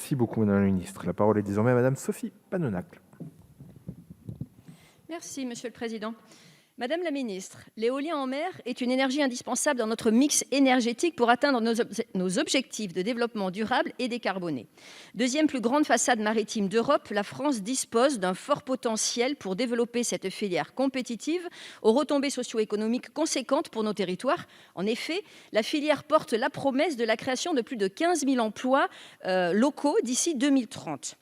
Merci beaucoup, Madame la Ministre. La parole est désormais à Madame Sophie Panonacle. Merci, Monsieur le Président. Madame la Ministre, l'éolien en mer est une énergie indispensable dans notre mix énergétique pour atteindre nos objectifs de développement durable et décarboné. Deuxième plus grande façade maritime d'Europe, la France dispose d'un fort potentiel pour développer cette filière compétitive aux retombées socio-économiques conséquentes pour nos territoires. En effet, la filière porte la promesse de la création de plus de 15 000 emplois locaux d'ici 2030.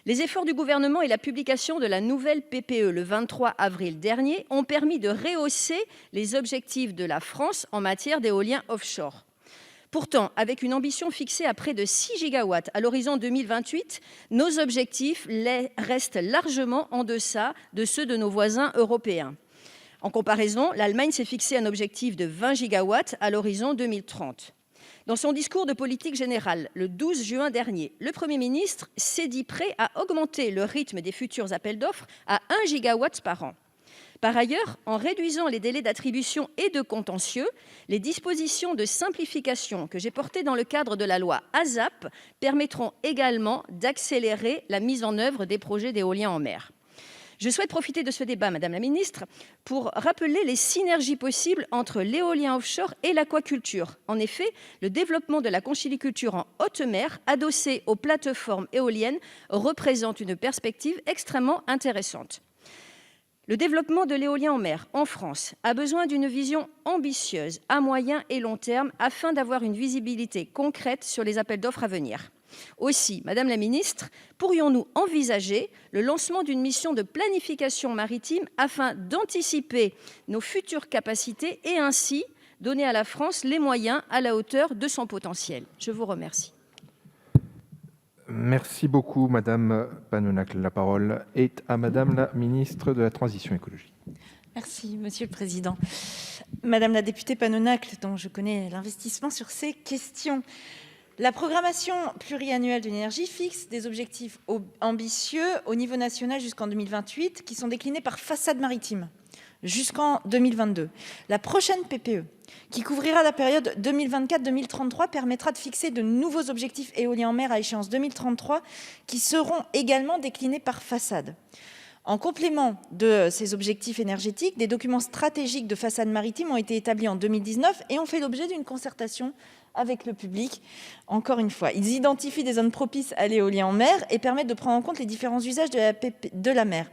Les efforts du gouvernement et la publication de la nouvelle PPE le 23 avril dernier ont permis de rehausser les objectifs de la France en matière d'éolien offshore. Pourtant, avec une ambition fixée à près de 6 gigawatts à l'horizon 2028, nos objectifs restent largement en deçà de ceux de nos voisins européens. En comparaison, l'Allemagne s'est fixé un objectif de 20 gigawatts à l'horizon 2030. Dans son discours de politique générale, le 12 juin dernier, le Premier ministre s'est dit prêt à augmenter le rythme des futurs appels d'offres à 1 gigawatt par an. Par ailleurs, en réduisant les délais d'attribution et de contentieux, les dispositions de simplification que j'ai portées dans le cadre de la loi ASAP permettront également d'accélérer la mise en œuvre des projets d'éolien en mer. Je souhaite profiter de ce débat, Madame la Ministre, pour rappeler les synergies possibles entre l'éolien offshore et l'aquaculture. En effet, le développement de la conchyliculture en haute mer, adossé aux plateformes éoliennes, représente une perspective extrêmement intéressante. Le développement de l'éolien en mer en France a besoin d'une vision ambitieuse à moyen et long terme afin d'avoir une visibilité concrète sur les appels d'offres à venir. Aussi, Madame la Ministre, pourrions-nous envisager le lancement d'une mission de planification maritime afin d'anticiper nos futures capacités et ainsi donner à la France les moyens à la hauteur de son potentiel? Je vous remercie. Merci beaucoup, Madame Panonacle. La parole est à Madame la Ministre de la Transition écologique. Merci, Monsieur le Président. Madame la députée Panonacle, dont je connais l'investissement sur ces questions, la programmation pluriannuelle de l'énergie fixe des objectifs ambitieux au niveau national jusqu'en 2028 qui sont déclinés par façade maritime jusqu'en 2022. La prochaine PPE, qui couvrira la période 2024-2033, permettra de fixer de nouveaux objectifs éoliens en mer à échéance 2033 qui seront également déclinés par façade. En complément de ces objectifs énergétiques, des documents stratégiques de façade maritime ont été établis en 2019 et ont fait l'objet d'une concertation avec le public. Encore une fois, ils identifient des zones propices à l'éolien en mer et permettent de prendre en compte les différents usages de la mer.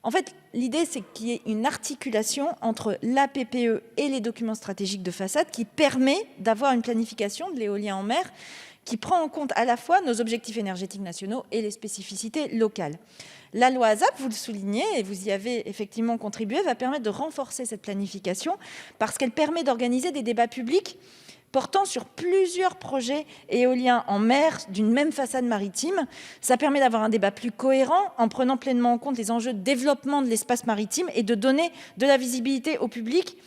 En fait, l'idée, c'est qu'il y ait une articulation entre la PPE et les documents stratégiques de façade qui permet d'avoir une planification de l'éolien en mer qui prend en compte à la fois nos objectifs énergétiques nationaux et les spécificités locales. La loi ASAP, vous le soulignez, et vous y avez effectivement contribué, va permettre de renforcer cette planification parce qu'elle permet d'organiser des débats publics portant sur plusieurs projets éoliens en mer d'une même façade maritime. Ça permet d'avoir un débat plus cohérent en prenant pleinement en compte les enjeux de développement de l'espace maritime et de donner de la visibilité au public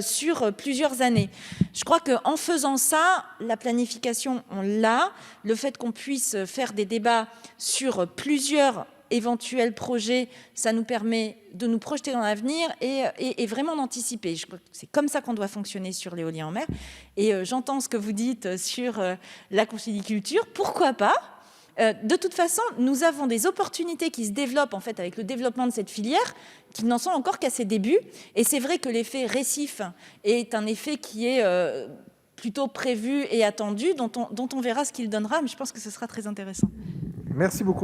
sur plusieurs années. Je crois qu'en faisant ça, la planification, on l'a. Le fait qu'on puisse faire des débats sur plusieurs éventuels projets, ça nous permet de nous projeter dans l'avenir et vraiment d'anticiper. Je crois que c'est comme ça qu'on doit fonctionner sur l'éolien en mer. Et j'entends ce que vous dites sur la conchyliculture. Pourquoi pas ? De toute façon, nous avons des opportunités qui se développent en fait avec le développement de cette filière qui n'en sont encore qu'à ses débuts. Et c'est vrai que l'effet récif est un effet qui est plutôt prévu et attendu, dont on verra ce qu'il donnera, mais je pense que ce sera très intéressant. Merci beaucoup.